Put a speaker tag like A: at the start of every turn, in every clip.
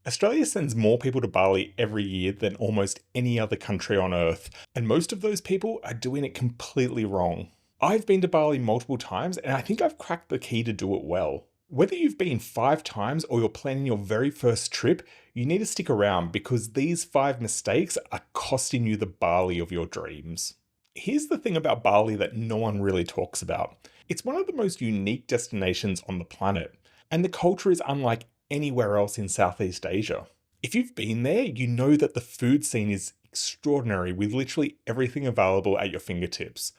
A: Australia sends more people to Bali every year than almost any other country on earth, and most of those people are doing it completely wrong. I've been to Bali multiple times, and I think I've cracked the key to do it well. Whether you've been 5 times or you're planning your very first trip, you need to stick around because these 5 mistakes are costing you the Bali of your dreams. Here's the thing about Bali that no one really talks about. It's one of the most unique destinations on the planet, and the culture is unlike anywhere else in Southeast Asia. If you've been there, you know that the food scene is extraordinary with literally everything available at your fingertips.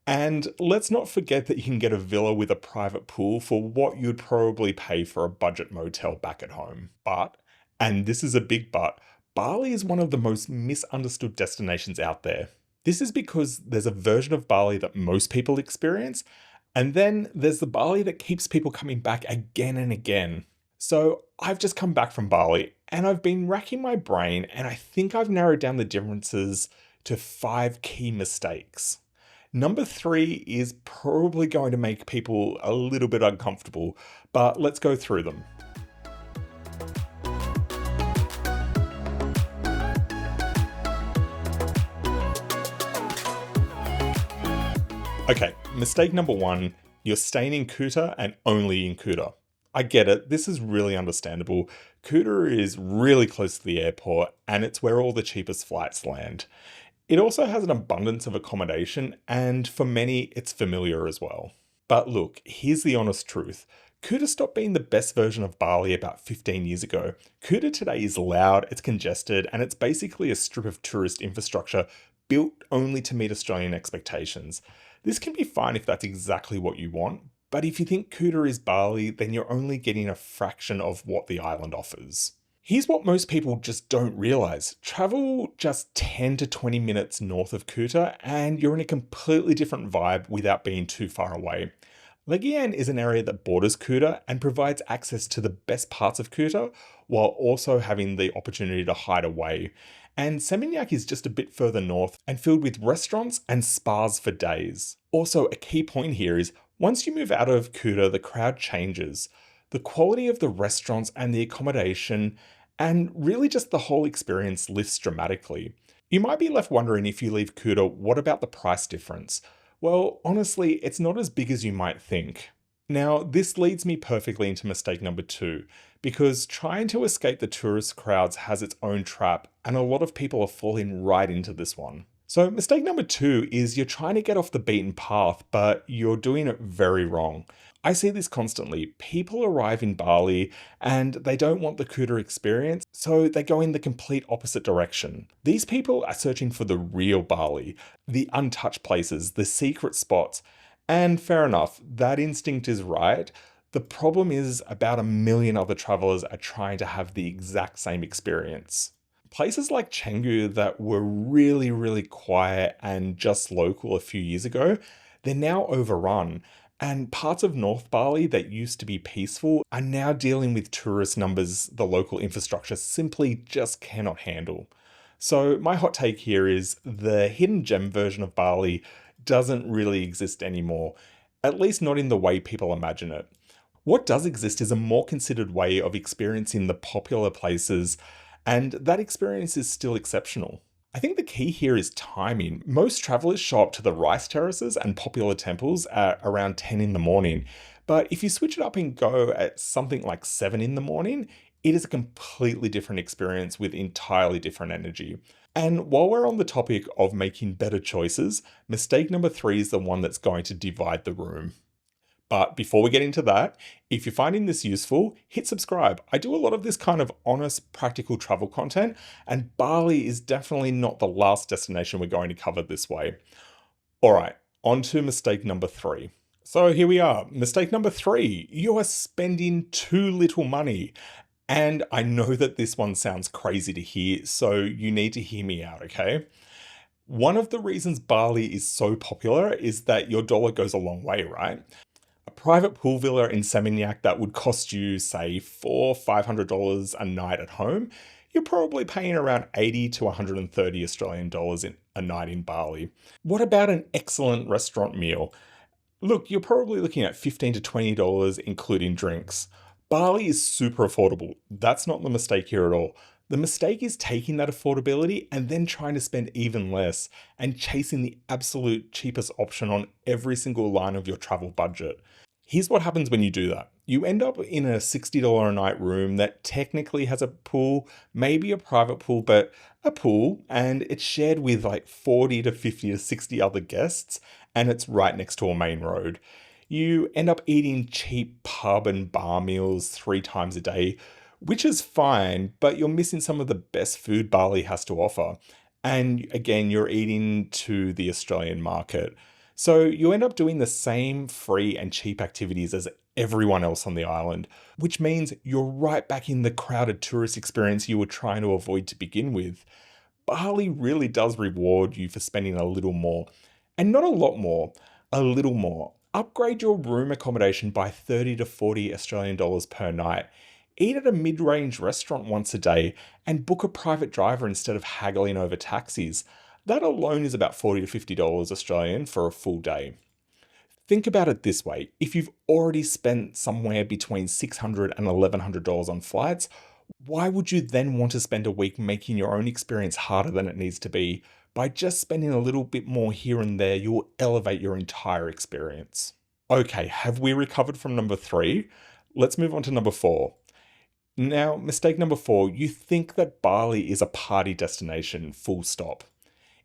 A: And let's not forget that you can get a villa with a private pool for what you'd probably pay for a budget motel back at home. But, and this is a big but, Bali is one of the most misunderstood destinations out there. This is because there's a version of Bali that most people experience, and then there's the Bali that keeps people coming back again and again. So I've just come back from Bali and I've been racking my brain, and I think I've narrowed down the differences to 5 key mistakes. Number 3 is probably going to make people a little bit uncomfortable, but let's go through them. Okay, mistake number 1, you're staying in Kuta and only in Kuta. I get it, this is really understandable. Kuta is really close to the airport and it's where all the cheapest flights land. It also has an abundance of accommodation, and for many, it's familiar as well. But look, here's the honest truth. Kuta stopped being the best version of Bali about 15 years ago. Kuta today is loud, it's congested, and it's basically a strip of tourist infrastructure built only to meet Australian expectations. This can be fine if that's exactly what you want, but if you think Kuta is Bali, then you're only getting a fraction of what the island offers. Here's what most people just don't realize. Travel just 10 to 20 minutes north of Kuta and you're in a completely different vibe without being too far away. Legian is an area that borders Kuta and provides access to the best parts of Kuta while also having the opportunity to hide away. And Seminyak is just a bit further north and filled with restaurants and spas for days. Also, a key point here is once you move out of Kuta, the crowd changes. The quality of the restaurants and the accommodation and really just the whole experience lifts dramatically. You might be left wondering, if you leave Kuta, what about the price difference? Well, honestly, it's not as big as you might think. Now, this leads me perfectly into mistake number 2, because trying to escape the tourist crowds has its own trap, and a lot of people are falling right into this one. So mistake number 2 is you're trying to get off the beaten path, but you're doing it very wrong. I see this constantly. People arrive in Bali and they don't want the Kuta experience, so they go in the complete opposite direction. These people are searching for the real Bali, the untouched places, the secret spots. And fair enough, that instinct is right. The problem is about 1 million other travelers are trying to have the exact same experience. Places like Canggu that were really quiet and just local a few years ago, they're now overrun. And parts of North Bali that used to be peaceful are now dealing with tourist numbers the local infrastructure simply just cannot handle. So my hot take here is the hidden gem version of Bali doesn't really exist anymore, at least not in the way people imagine it. What does exist is a more considered way of experiencing the popular places, and that experience is still exceptional. I think the key here is timing. Most travelers show up to the rice terraces and popular temples at around 10 in the morning. But if you switch it up and go at something like 7 in the morning, it is a completely different experience with entirely different energy. And while we're on the topic of making better choices, mistake number 3 is the one that's going to divide the room. But before we get into that, if you're finding this useful, hit subscribe. I do a lot of this kind of honest, practical travel content, and Bali is definitely not the last destination we're going to cover this way. All right, on to mistake number 3. So here we are. Mistake number 3, you are spending too little money. And I know that this one sounds crazy to hear, so you need to hear me out, okay? One of the reasons Bali is so popular is that your dollar goes a long way, right? A private pool villa in Seminyak that would cost you, say, $400-500 a night at home, you're probably paying around 80 to 130 Australian dollars in a night in Bali. What about an excellent restaurant meal? Look, you're probably looking at $15 to $20 including drinks. Bali is super affordable. That's not the mistake here at all. The mistake is taking that affordability and then trying to spend even less and chasing the absolute cheapest option on every single line of your travel budget. Here's what happens when you do that. You end up in a $60 a night room that technically has a pool, maybe a private pool, but a pool, and it's shared with like 40 to 50 to 60 other guests, and it's right next to a main road. You end up eating cheap pub and bar meals 3 times a day, which is fine, but you're missing some of the best food Bali has to offer. And again, you're eating to the Australian market. So you end up doing the same free and cheap activities as everyone else on the island, which means you're right back in the crowded tourist experience you were trying to avoid to begin with. Bali really does reward you for spending a little more. And not a lot more, a little more. Upgrade your room accommodation by 30 to 40 Australian dollars per night. Eat at a mid range restaurant once a day and book a private driver instead of haggling over taxis. That alone is about 40 to $50 Australian for a full day. Think about it this way, if you've already spent somewhere between $600 and $1,100 on flights, why would you then want to spend a week making your own experience harder than it needs to be? By just spending a little bit more here and there, you will elevate your entire experience. Okay, have we recovered from number 3? Let's move on to number 4. Now, mistake number 4, you think that Bali is a party destination, full stop.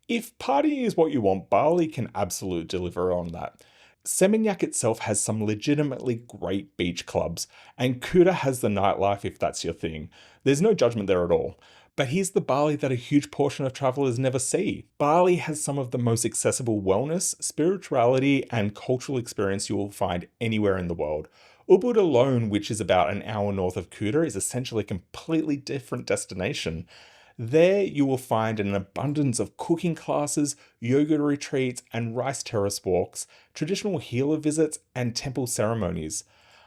A: If partying is what you want, Bali can absolutely deliver on that. Seminyak itself has some legitimately great beach clubs, and Kuta has the nightlife if that's your thing. There's no judgment there at all. But here's the Bali that a huge portion of travelers never see. Bali has some of the most accessible wellness, spirituality, and cultural experience you will find anywhere in the world. Ubud alone, which is about an hour north of Kuta, is essentially a completely different destination. There you will find an abundance of cooking classes, yoga retreats, and rice terrace walks, traditional healer visits, and temple ceremonies.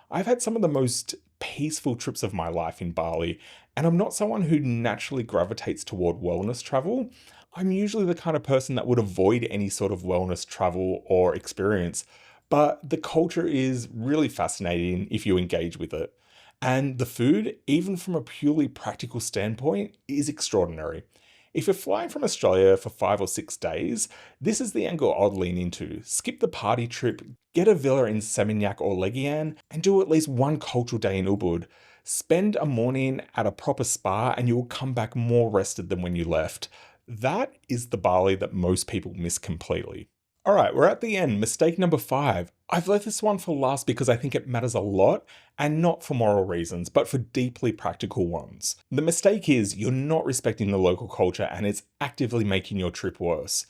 A: I've had some of the most peaceful trips of my life in Bali, and I'm not someone who naturally gravitates toward wellness travel. I'm usually the kind of person that would avoid any sort of wellness travel or experience, but the culture is really fascinating if you engage with it. And the food, even from a purely practical standpoint, is extraordinary. If you're flying from Australia for 5 or 6 days, this is the angle I'd lean into. Skip the party trip, get a villa in Seminyak or Legian, and do at least one cultural day in Ubud. Spend a morning at a proper spa and you will come back more rested than when you left. That is the Bali that most people miss completely. All right, we're at the end. Mistake number 5. I've left this one for last because I think it matters a lot, and not for moral reasons, but for deeply practical ones. The mistake is you're not respecting the local culture and it's actively making your trip worse.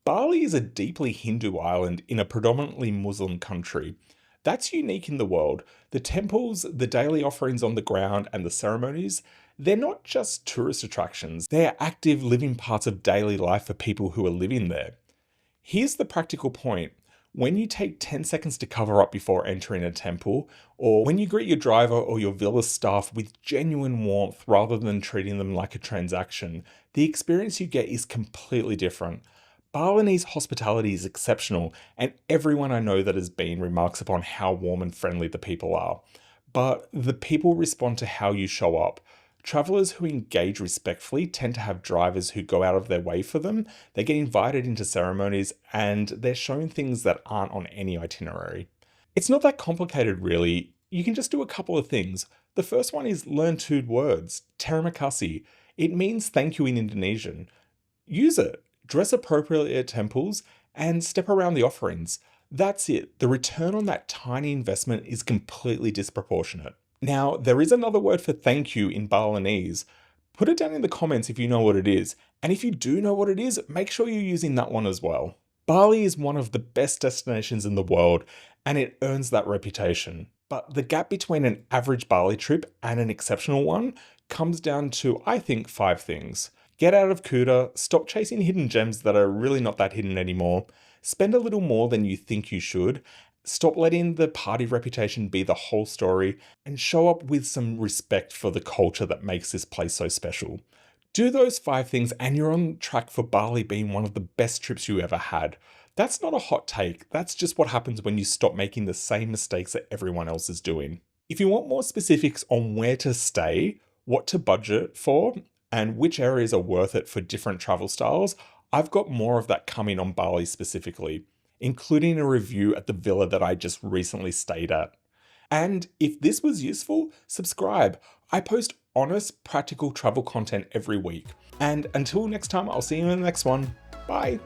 A: Bali is a deeply Hindu island in a predominantly Muslim country. That's unique in the world. The temples, the daily offerings on the ground, and the ceremonies, they're not just tourist attractions, they're active living parts of daily life for people who are living there. Here's the practical point. When you take 10 seconds to cover up before entering a temple, or when you greet your driver or your villa staff with genuine warmth rather than treating them like a transaction, the experience you get is completely different. Balinese hospitality is exceptional, and everyone I know that has been remarks upon how warm and friendly the people are. But the people respond to how you show up. Travelers who engage respectfully tend to have drivers who go out of their way for them. They get invited into ceremonies and they're shown things that aren't on any itinerary. It's not that complicated, really. You can just do a couple of things. The first one is learn 2 words, terima kasih. It means thank you in Indonesian. Use it. Dress appropriately at temples and step around the offerings. That's it. The return on that tiny investment is completely disproportionate. Now, there is another word for thank you in Balinese. Put it down in the comments if you know what it is. And if you do know what it is, make sure you're using that one as well. Bali is one of the best destinations in the world, and it earns that reputation. But the gap between an average Bali trip and an exceptional one comes down to, I think, 5 things. Get out of Kuta, stop chasing hidden gems that are really not that hidden anymore, spend a little more than you think you should, stop letting the party reputation be the whole story, and show up with some respect for the culture that makes this place so special. Do those 5 things and you're on track for Bali being one of the best trips you ever had. That's not a hot take, that's just what happens when you stop making the same mistakes that everyone else is doing. If you want more specifics on where to stay, what to budget for, and which areas are worth it for different travel styles, I've got more of that coming on Bali specifically, including a review at the villa that I just recently stayed at. And if this was useful, subscribe. I post honest, practical travel content every week. And until next time, I'll see you in the next one. Bye.